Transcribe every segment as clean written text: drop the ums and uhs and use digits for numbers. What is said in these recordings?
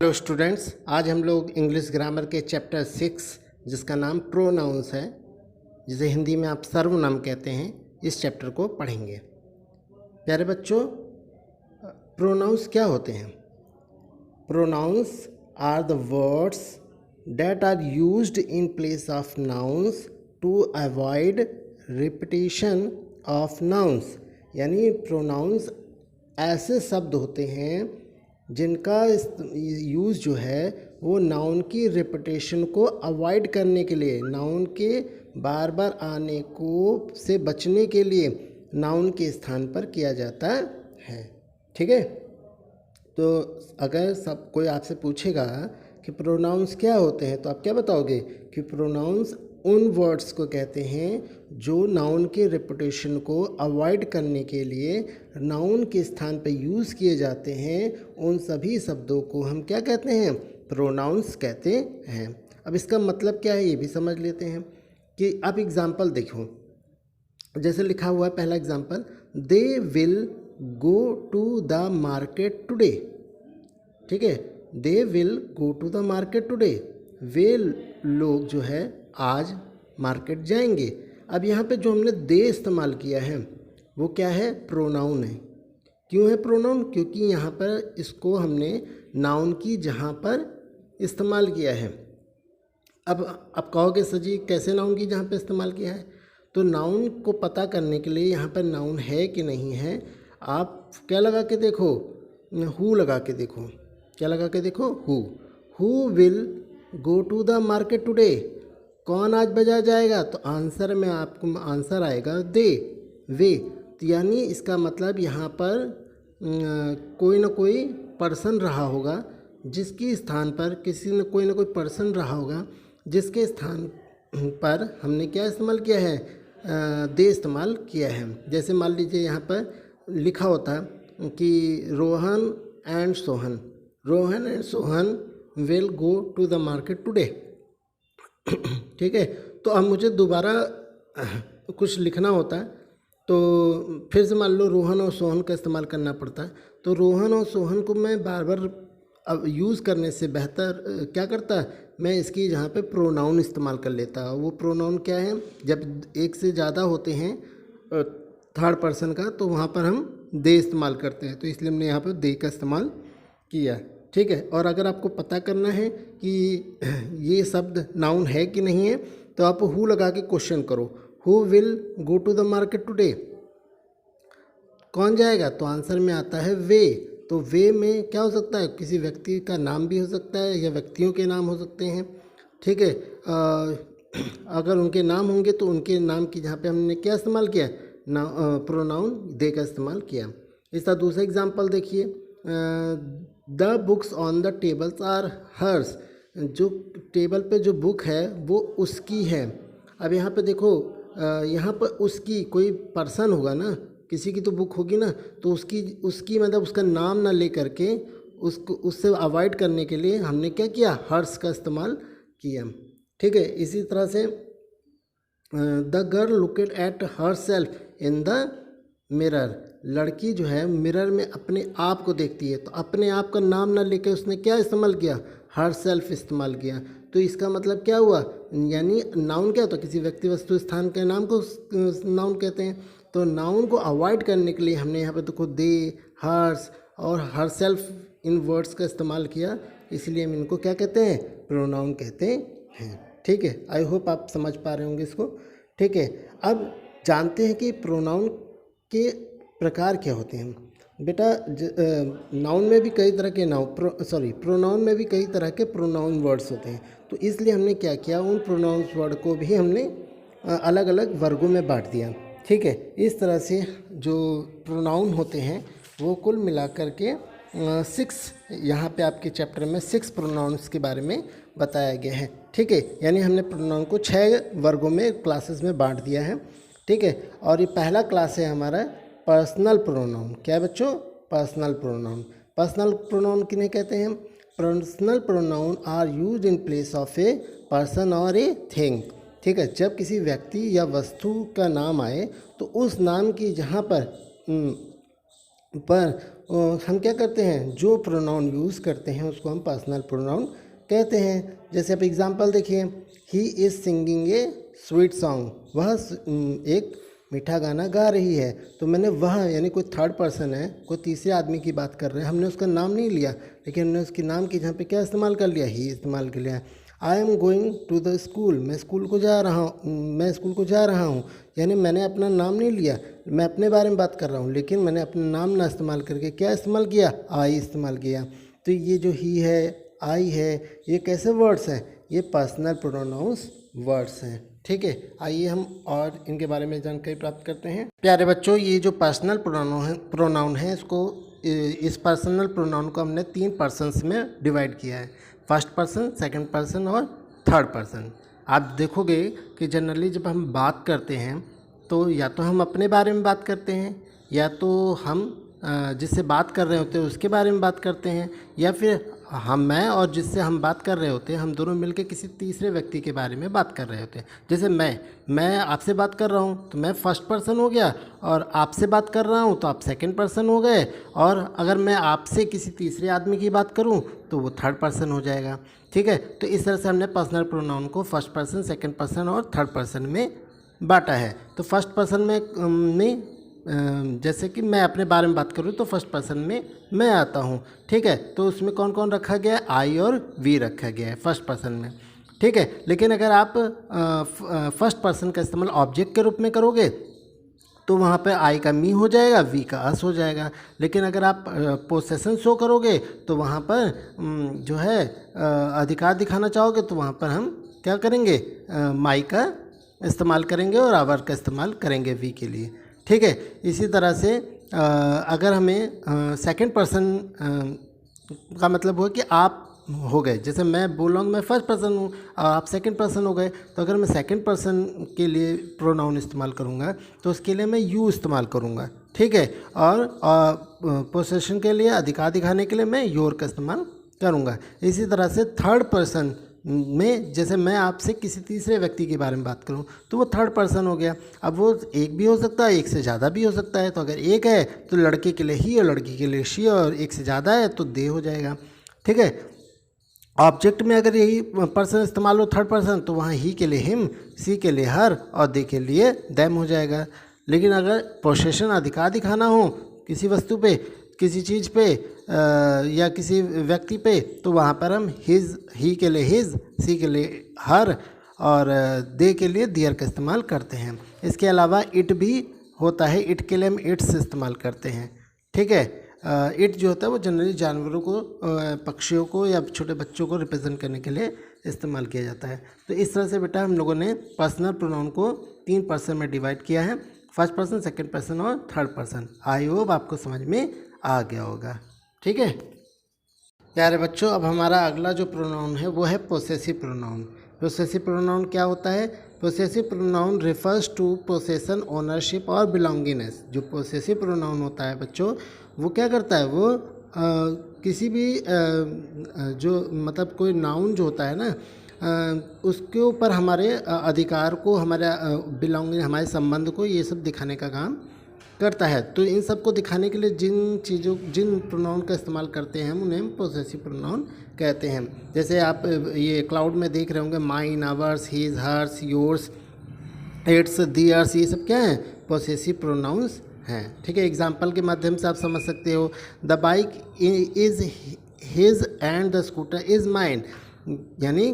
Hello students, आज हम लोग इंग्लिश ग्रामर के चैप्टर 6 जिसका नाम प्रोनाउंस है, जिसे हिंदी में आप सर्वनाम कहते हैं, इस चैप्टर को पढ़ेंगे। प्यारे बच्चों, प्रोनाउंस क्या होते हैं? Pronouns are the words that are used in place of nouns to avoid repetition of nouns. यानी प्रोनाउंस ऐसे शब्द होते हैं जिनका यूज़ जो है वो नाउन की रिपीटेशन को अवॉइड करने के लिए, नाउन के बार बार आने को से बचने के लिए नाउन के स्थान पर किया जाता है। ठीक है, तो अगर सब कोई आपसे पूछेगा कि प्रोनाउंस क्या होते हैं, तो आप क्या बताओगे कि प्रोनाउंस उन वर्ड्स को कहते हैं जो नाउन के रिपीटेशन को अवॉइड करने के लिए नाउन के स्थान पर यूज़ किए जाते हैं। उन सभी शब्दों को हम क्या कहते हैं? प्रोनाउंस कहते हैं। अब इसका मतलब क्या है ये भी समझ लेते हैं कि आप एग्जाम्पल देखो। जैसे लिखा हुआ है पहला example, they will go to the market today. ठीक है, they will go to the market today. वे लोग जो है आज मार्केट जाएंगे। अब यहाँ पे जो हमने दे इस्तेमाल किया है वो क्या है? प्रोनाउन है। क्यों है प्रोनाउन? क्योंकि यहाँ पर इसको हमने नाउन की जहाँ पर इस्तेमाल किया है। अब आप कहोगे सर जी कैसे नाउन की जहाँ पे इस्तेमाल किया है? तो नाउन को पता करने के लिए यहाँ पर नाउन है कि नहीं है, आप क्या लगा के देखो? हु लगा के देखो। क्या लगा के देखो? Who will go to the market today. कौन आज बाजार जाएगा? तो आंसर में आपको आंसर आएगा दे, वे। तो यानी इसका मतलब यहाँ पर कोई ना कोई पर्सन रहा होगा जिसके स्थान पर कोई ना कोई पर्सन रहा होगा जिसके स्थान पर हमने क्या इस्तेमाल किया है? दे इस्तेमाल किया है। जैसे मान लीजिए यहाँ पर लिखा होता कि Rohan and Sohan will go to the market today. ठीक है, तो अब मुझे दोबारा कुछ लिखना होता है तो फिर से मान लो रोहन और सोहन का इस्तेमाल करना पड़ता है। तो रोहन और सोहन को मैं बार बार अब यूज़ करने से बेहतर क्या करता है, मैं इसकी जहाँ पे प्रोनाउन इस्तेमाल कर लेता हूँ। वो प्रोनाउन क्या है? जब एक से ज़्यादा होते हैं थर्ड पर्सन का, तो वहाँ पर हम दे इस्तेमाल करते हैं। तो इसलिए हमने यहाँ पर दे का इस्तेमाल किया। ठीक है, और अगर आपको पता करना है कि ये शब्द नाउन है कि नहीं है, तो आप हु लगा के क्वेश्चन करो, who will go to the market today. कौन जाएगा? तो आंसर में आता है वे। तो वे में क्या हो सकता है? किसी व्यक्ति का नाम भी हो सकता है या व्यक्तियों के नाम हो सकते हैं। ठीक है, अगर उनके नाम होंगे तो उनके नाम की जहाँ पे हमने क्या इस्तेमाल किया? प्रोनाउन दे का इस्तेमाल किया। इसका दूसरा एग्जाम्पल देखिए, the books on the tables are hers. जो टेबल पे जो बुक है वो उसकी है। अब यहाँ पे देखो, यहाँ पर उसकी कोई पर्सन होगा ना, किसी की तो बुक होगी ना, तो उसकी मतलब उसका नाम ना ले करके उसको उससे अवॉइड करने के लिए हमने क्या किया? हर्स का इस्तेमाल किया। ठीक है, इसी तरह से the girl looked at herself in the mirror. लड़की जो है मिरर में अपने आप को देखती है, तो अपने आप का नाम ना लेके उसने क्या इस्तेमाल किया? हर सेल्फ इस्तेमाल किया। तो इसका मतलब क्या हुआ? यानी नाउन क्या होता है? किसी व्यक्ति वस्तु स्थान के नाम को नाउन कहते हैं। तो नाउन को अवॉइड करने के लिए हमने यहाँ पे देखो दे, हर्स और हर सेल्फ इन वर्ड्स का इस्तेमाल किया। इसलिए हम इनको क्या कहते हैं? प्रोनाउन कहते हैं। ठीक है, आई होप आप समझ पा रहे होंगे इसको। ठीक है, अब जानते हैं कि प्रोनाउन के प्रकार क्या होते हैं। बेटा नाउन में भी कई तरह के प्रोनाउन में भी कई तरह के प्रोनाउन वर्ड्स होते हैं। तो इसलिए हमने क्या किया? उन प्रोनाउन वर्ड को भी हमने अलग अलग वर्गों में बांट दिया। ठीक है, इस तरह से जो प्रोनाउन होते हैं वो कुल मिलाकर के 6, यहाँ पे आपके चैप्टर में 6 प्रोनाउंस के बारे में बताया गया है। ठीक है, यानी हमने प्रोनाउन को 6 वर्गों में क्लासेस में बांट दिया है। ठीक है, और ये पहला क्लास है हमारा पर्सनल प्रोनाउन। क्या है बच्चों? Personal pronoun. पर्सनल प्रोनाउन किन्हें कहते हैं? Personal pronoun are used in place of a person और ए थिंग। ठीक है, जब किसी व्यक्ति या वस्तु का नाम आए तो उस नाम की जहाँ पर हम क्या करते हैं, जो प्रोनाउन यूज़ करते हैं उसको हम पर्सनल प्रोनाउन कहते हैं। जैसे आप एग्जांपल देखिए, he is singing A sweet song, वह एक मीठा गाना गा रही है। तो मैंने वह यानी कोई थर्ड पर्सन है, कोई तीसरे आदमी की बात कर रहे हैं, हमने उसका नाम नहीं लिया, लेकिन हमने उसके नाम की जगह पे क्या इस्तेमाल कर लिया, ही इस्तेमाल कर लिया। I am going to the school, मैं स्कूल को जा रहा हूँ, यानी मैंने अपना नाम नहीं लिया, मैं अपने बारे में बात कर रहा हूँ, लेकिन मैंने अपना नाम ना इस्तेमाल करके क्या इस्तेमाल किया, आई इस्तेमाल किया। तो ये जो ही है, आई है, ये कैसे वर्ड्स हैं, ये पर्सनल प्रोनाउंस वर्ड्स हैं। ठीक है, आइए हम और इनके बारे में जानकारी प्राप्त करते हैं। प्यारे बच्चों, ये जो पर्सनल प्रोनाउन है इसको, इस पर्सनल प्रोनाउन को हमने 3 पर्सन्स में डिवाइड किया है, फर्स्ट पर्सन, सेकंड पर्सन और थर्ड पर्सन। आप देखोगे कि जनरली जब हम बात करते हैं तो या तो हम अपने बारे में बात करते हैं, या तो हम जिससे बात कर रहे होते हैं उसके बारे में बात करते हैं, या फिर मैं और जिससे हम बात कर रहे होते हैं, हम दोनों मिलकर किसी तीसरे व्यक्ति के बारे में बात कर रहे होते हैं। जैसे मैं आपसे बात कर रहा हूँ तो मैं फर्स्ट पर्सन हो गया, और आपसे बात कर रहा हूँ तो आप सेकंड पर्सन हो गए, और अगर मैं आपसे किसी तीसरे आदमी की बात करूँ तो वो थर्ड पर्सन हो जाएगा। ठीक है, तो इस तरह से हमने पर्सनल प्रोनाउन को फर्स्ट पर्सन, सेकेंड पर्सन और थर्ड पर्सन में बांटा है। तो फर्स्ट पर्सन में जैसे कि मैं अपने बारे में बात करूँ तो फर्स्ट पर्सन में मैं आता हूँ। ठीक है, तो उसमें कौन कौन रखा गया है, आई और वी रखा गया है फर्स्ट पर्सन में। ठीक है, लेकिन अगर आप फर्स्ट पर्सन का इस्तेमाल ऑब्जेक्ट के रूप में करोगे तो वहाँ पे आई का मी हो जाएगा, वी का अस हो जाएगा। लेकिन अगर आप पोसेसन शो करोगे तो वहाँ पर जो है अधिकार दिखाना चाहोगे तो वहाँ पर हम क्या करेंगे, माई का इस्तेमाल करेंगे और आवर का इस्तेमाल करेंगे वी के लिए। ठीक है, इसी तरह से अगर हमें सेकंड पर्सन का मतलब हो कि आप हो गए, जैसे मैं बोल रहा हूँ मैं फर्स्ट पर्सन हूँ और आप सेकंड पर्सन हो गए, तो अगर मैं सेकंड पर्सन के लिए प्रोनाउन इस्तेमाल करूँगा तो उसके लिए मैं यू इस्तेमाल करूँगा। ठीक है, और पोसेशन के लिए, अधिकार दिखाने के लिए मैं योर का इस्तेमाल करूँगा। इसी तरह से थर्ड पर्सन में, जैसे मैं आपसे किसी तीसरे व्यक्ति के बारे में बात करूं तो वो थर्ड पर्सन हो गया। अब वो एक भी हो सकता है, एक से ज़्यादा भी हो सकता है। तो अगर एक है तो लड़के के लिए ही और लड़की के लिए शी, और एक से ज़्यादा है तो दे हो जाएगा। ठीक है, ऑब्जेक्ट में अगर यही पर्सन इस्तेमाल हो थर्ड पर्सन तो वहाँ ही के लिए हिम, सी के लिए हर और दे के लिए दैम हो जाएगा। लेकिन अगर पोसेशन, अधिकार दिखाना हो किसी वस्तु पे, किसी चीज़ पे या किसी व्यक्ति पे, तो वहाँ पर हम हिज, ही के लिए हिज, सी के लिए हर और दे के लिए दियर का इस्तेमाल करते हैं। इसके अलावा इट भी होता है, इट के लिए हम इट्स इस्तेमाल करते हैं। ठीक है, इट जो होता है वो जनरली जानवरों को, पक्षियों को या छोटे बच्चों को रिप्रेजेंट करने के लिए इस्तेमाल किया जाता है। तो इस तरह से बेटा हम लोगों ने पर्सनल प्रोनाउन को 3 पर्सन में डिवाइड किया है, फर्स्ट पर्सन, सेकंड पर्सन और थर्ड पर्सन। आई होप आपको समझ में आ गया होगा। ठीक है प्यारे बच्चों, अब हमारा अगला जो प्रोनाउन है वो है पोसेसिव प्रोनाउन। पोसेसिव प्रोनाउन क्या होता है? Possessive pronoun refers to possession, ownership और बिलोंगिंगनेस। जो पोसेसिव प्रोनाउन होता है बच्चों, वो क्या करता है, वो किसी भी जो मतलब कोई नाउन जो होता है ना, उसके ऊपर हमारे अधिकार को, हमारे बिलोंगिंग, हमारे संबंध को, ये सब दिखाने का काम करता है। तो इन सब को दिखाने के लिए जिन प्रोनाउन का इस्तेमाल करते हैं हम उन्हें हम पोसेसिव प्रोनाउन कहते हैं। जैसे आप ये क्लाउड में देख रहे होंगे, mine, ours, his, hers, yours, its, theirs, ये सब क्या हैं? पोसेसिव प्रोनाउंस हैं। ठीक है, एग्जाम्पल के माध्यम से आप समझ सकते हो। The bike is his and the scooter is mine, यानी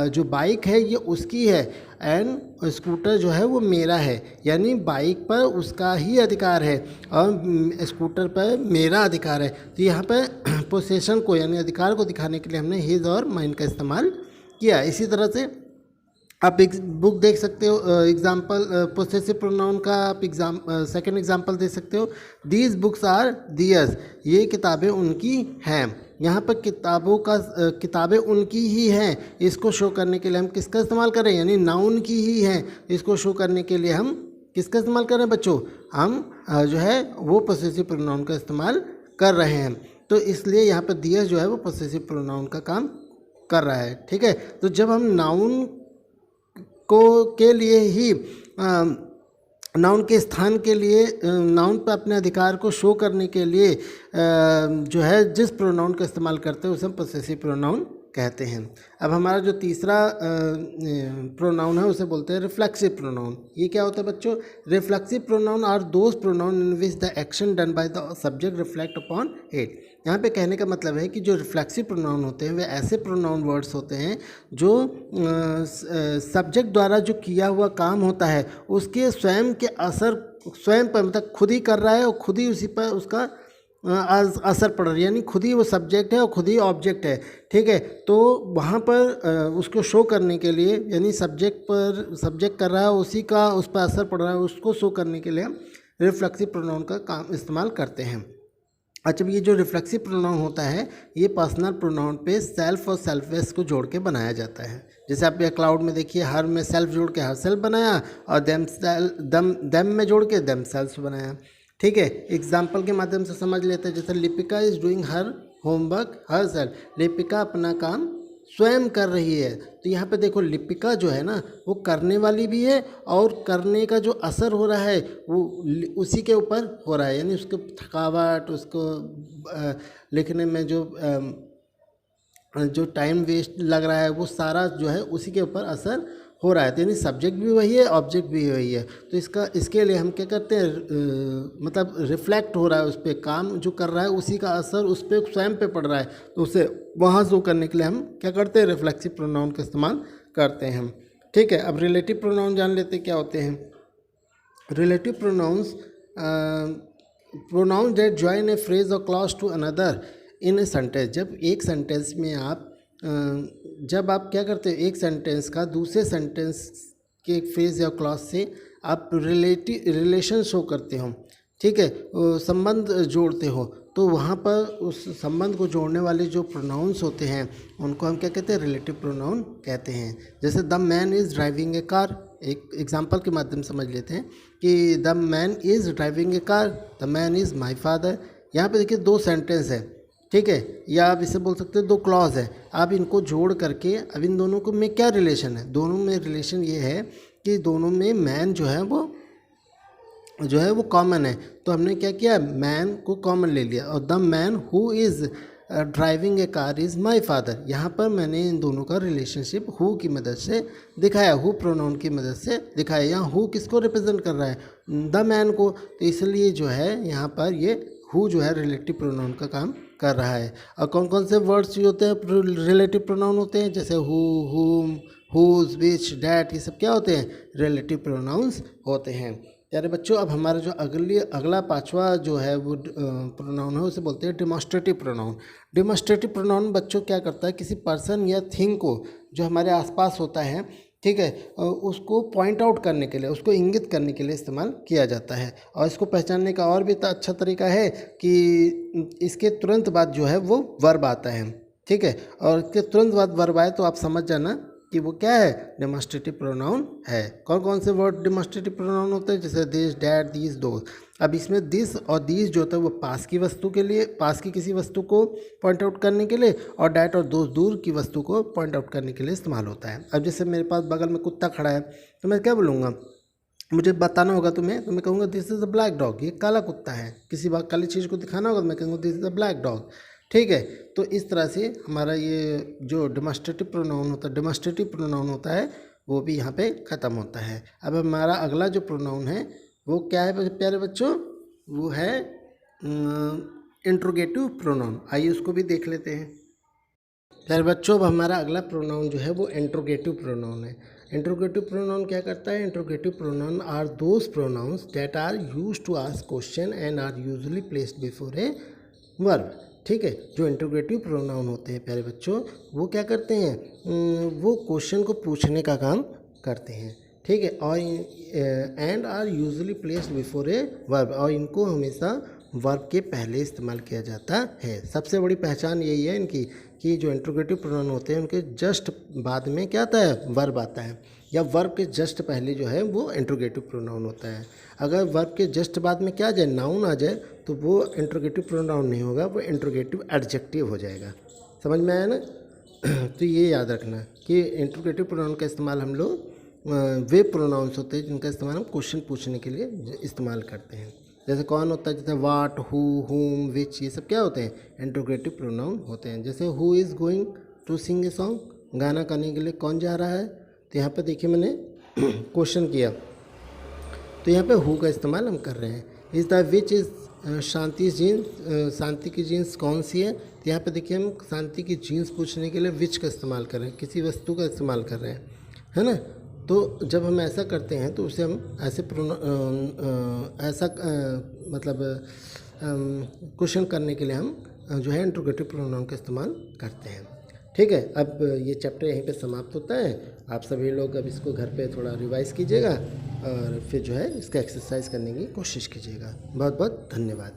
जो बाइक है ये उसकी है एंड स्कूटर जो है वो मेरा है, यानी बाइक पर उसका ही अधिकार है और स्कूटर पर मेरा अधिकार है। तो यहाँ पर पोसेशन को यानी अधिकार को दिखाने के लिए हमने हिज और माइन का इस्तेमाल किया। इसी तरह से आप एक बुक देख सकते हो, एग्जाम्पल पोसेसिव प्रोनाउन का आप सेकंड एग्जाम्पल दे सकते हो। दीज बुक्स आर दियर्स, ये किताबें उनकी हैं। यहाँ पर किताबें उनकी ही हैं, इसको शो करने के लिए हम किसका इस्तेमाल करें, यानी नाउन की ही हैं। इसको शो करने के लिए हम किसका इस्तेमाल कर रहे हैं बच्चों? हम जो है वो पोसेसिव प्रोनाउन का इस्तेमाल कर रहे हैं। तो इसलिए यहाँ पर दियर्स जो है वो पोसेसिव प्रोनाउन का काम कर रहा है। ठीक है, तो जब हम नाउन के लिए ही नाउन के स्थान के लिए नाउन पर अपने अधिकार को शो करने के लिए जो है जिस प्रोनाउन का इस्तेमाल करते हैं उसे हम पोसेसिव प्रोनाउन कहते हैं। अब हमारा जो तीसरा प्रोनाउन है उसे बोलते हैं रिफ्लेक्सिव प्रोनाउन। ये क्या होता है बच्चों? Reflexive pronoun are those pronoun in which the action done by the subject reflect upon it. यहाँ पे कहने का मतलब है कि जो रिफ्लेक्सिव प्रोनाउन होते हैं वे ऐसे प्रोनाउन वर्ड्स होते हैं जो सब्जेक्ट द्वारा जो किया हुआ काम होता है उसके स्वयं के असर स्वयं पर, मतलब खुद ही कर रहा है और खुद ही उसी पर उसका असर पड़ रहा है, यानी खुद ही वो सब्जेक्ट है और खुद ही ऑब्जेक्ट है। ठीक है, तो वहाँ पर उसको शो करने के लिए, यानी सब्जेक्ट कर रहा है उसी का उस पर असर पड़ रहा है, उसको शो करने के लिए हम रिफ्लेक्सिव प्रोनाउन का काम इस्तेमाल करते हैं। अच्छा, ये जो रिफ्लेक्सिव प्रोनाउन होता है ये पर्सनल प्रोनाउन पे सेल्फ और सेल्फलेस को जोड़ के बनाया जाता है। जैसे आप ये क्लाउड में देखिए, हर में सेल्फ जोड़ के हर सेल्फ बनाया और देम में जोड़ के देम सेल्फ बनाया। ठीक है, एग्जाम्पल के माध्यम से समझ लेते हैं। जैसे Lipika is doing her homework her self. Lipika अपना काम स्वयं कर रही है। तो यहाँ पे देखो लिपिका जो है ना वो करने वाली भी है और करने का जो असर हो रहा है वो उसी के ऊपर हो रहा है, यानी उसको थकावट, उसको लिखने में जो टाइम वेस्ट लग रहा है वो सारा जो है उसी के ऊपर असर हो रहा है। तो यानी सब्जेक्ट भी वही है, ऑब्जेक्ट भी वही है। तो इसके लिए हम क्या करते हैं, मतलब रिफ्लेक्ट हो रहा है उस पर, काम जो कर रहा है उसी का असर उस पर स्वयं पे पड़ रहा है, तो उसे वहाँ शो करने के लिए हम क्या करते हैं, रिफ्लेक्सिव प्रोनाउन का इस्तेमाल करते हैं हम। ठीक है, अब रिलेटिव प्रोनाउन जान लेते क्या होते हैं। Relative pronouns pronoun that join a phrase और clause to another in a sentence. जब एक सेंटेंस में जब आप क्या करते हो, एक सेंटेंस का दूसरे सेंटेंस के फ्रेज या क्लॉज से आप रिलेशन शो करते हो, ठीक है, संबंध जोड़ते हो, तो वहाँ पर उस संबंध को जोड़ने वाले जो प्रोनाउंस होते हैं उनको हम क्या कहते हैं, रिलेटिव प्रोनाउन कहते हैं। जैसे the man is driving A car, एक एग्जांपल के माध्यम से समझ लेते हैं कि the man is driving A car, the man is my father. यहाँ पे देखिए दो सेंटेंस है, ठीक है, या आप इसे बोल सकते हैं दो क्लॉज है। आप इनको जोड़ करके अब इन दोनों को में क्या रिलेशन है, दोनों में रिलेशन ये है कि दोनों में मैन जो है वो कॉमन है। तो हमने क्या किया, मैन को कॉमन ले लिया और the man who is driving A car is my father. यहाँ पर मैंने इन दोनों का रिलेशनशिप हु की मदद से दिखाया, हु प्रोनाउन की मदद से दिखाया। यहाँ हु किसको रिप्रेजेंट कर रहा है, द मैन को, तो इसलिए जो है यहाँ पर ये हु जो है रिलेटिव प्रोनाउन का काम कर रहा है। और कौन कौन से वर्ड्स जो होते हैं रिलेटिव प्रोनाउन होते हैं, जैसे हु, हुम, हुज, विच, डैट, ये सब क्या होते हैं, रिलेटिव प्रोनाउंस होते हैं। प्यारे बच्चों, अब हमारा जो अगला पांचवा जो है वो प्रोनाउन है उसे बोलते हैं डिमॉन्स्ट्रेटिव प्रोनाउन। डिमॉन्स्ट्रेटिव प्रोनाउन बच्चों क्या करता है, किसी पर्सन या थिंग को जो हमारे आसपास होता है, ठीक है, उसको पॉइंट आउट करने के लिए, उसको इंगित करने के लिए इस्तेमाल किया जाता है। और इसको पहचानने का और भी अच्छा तरीका है कि इसके तुरंत बाद जो है वो वर्ब आता है, ठीक है, और इसके तुरंत बाद वर्ब आए तो आप समझ जाना कि वो क्या है, डेमोन्स्ट्रेटिव प्रोनाउन है। कौन कौन से वर्ड डेमोन्स्ट्रेटिव प्रोनाउन होते हैं, जैसे दिस, डैट, दीज, दोज। अब इसमें दिस और दीज जो होता है वो पास की वस्तु के लिए, पास की किसी वस्तु को पॉइंट आउट करने के लिए, और डैट और दोज दूर की वस्तु को पॉइंट आउट करने के लिए इस्तेमाल होता है। अब जैसे मेरे पास बगल में कुत्ता खड़ा है तो मैं क्या बोलूँगा, मुझे बताना होगा तुम्हें, तो मैं कहूँगा this is a black dog, ये काला कुत्ता है। किसी बात काली चीज़ को दिखाना होगा तो मैं कहूँगा this is a black dog, ठीक है। तो इस तरह से हमारा ये जो डेमोन्स्ट्रेटिव प्रोनाउन होता है वो भी यहाँ पे ख़त्म होता है। अब हमारा अगला जो प्रोनाउन है वो क्या है प्यारे बच्चों, वो है इंट्रोगेटिव प्रोनाउन। आइए उसको भी देख लेते हैं। प्यारे बच्चों, अब हमारा अगला प्रोनाउन जो है वो इंट्रोगेटिव प्रोनाउन है। इंट्रोगेटिव प्रोनाउन क्या करता है, interrogative pronoun are those pronouns that are used to ask question and are usually placed before a verb, ठीक है। जो इंट्रोगेटिव प्रोनाउन होते हैं प्यारे बच्चों, वो क्या करते हैं, वो क्वेश्चन को पूछने का काम करते हैं, ठीक है, और and are usually placed before a verb, और इनको हमेशा वर्ब के पहले इस्तेमाल किया जाता है। सबसे बड़ी पहचान यही है इनकी कि जो इंट्रोगेटिव प्रोनाउन होते हैं उनके जस्ट बाद में क्या आता है, वर्ब आता है, या वर्ब के जस्ट पहले जो है वो इंट्रोगेटिव प्रोनाउन होता है। अगर वर्ब के जस्ट बाद में क्या आ जाए, नाउन आ जाए, तो वो इंट्रोगेटिव प्रोनाउन नहीं होगा, वो इंट्रोगेटिव एडजेक्टिव हो जाएगा। समझ में आया ना। तो ये याद रखना कि इंट्रोगेटिव प्रोनाउन का इस्तेमाल हम लोग वे प्रोनाउंस होते हैं जिनका इस्तेमाल हम क्वेश्चन पूछने के लिए इस्तेमाल करते हैं। जैसे कौन होता है, जैसे वाट, हु, हुम, विच, ये सब क्या होते हैं, इंट्रोगेटिव प्रोनाउन होते हैं। जैसे who is going to sing a song, गाना गाने के लिए कौन जा रहा है, तो यहाँ पे देखिए मैंने क्वेश्चन किया तो यहाँ पे हु का इस्तेमाल हम कर रहे हैं। Is the which is Shanti jeans, Shanti की जीन्स कौन सी है, तो यहाँ पे देखिए हम शांति की जीन्स पूछने के लिए विच का इस्तेमाल कर रहे हैं, किसी वस्तु का इस्तेमाल कर रहे हैं, है ना। तो जब हम ऐसा करते हैं तो उसे हम ऐसे मतलब क्वेश्चन करने के लिए हम जो है इंट्रोगेटिव प्रोनाउन का इस्तेमाल करते हैं। ठीक है, अब ये चैप्टर यहीं पे समाप्त होता है। आप सभी लोग अब इसको घर पे थोड़ा रिवाइज़ कीजिएगा और फिर जो है इसका एक्सरसाइज करने की कोशिश कीजिएगा। बहुत बहुत धन्यवाद।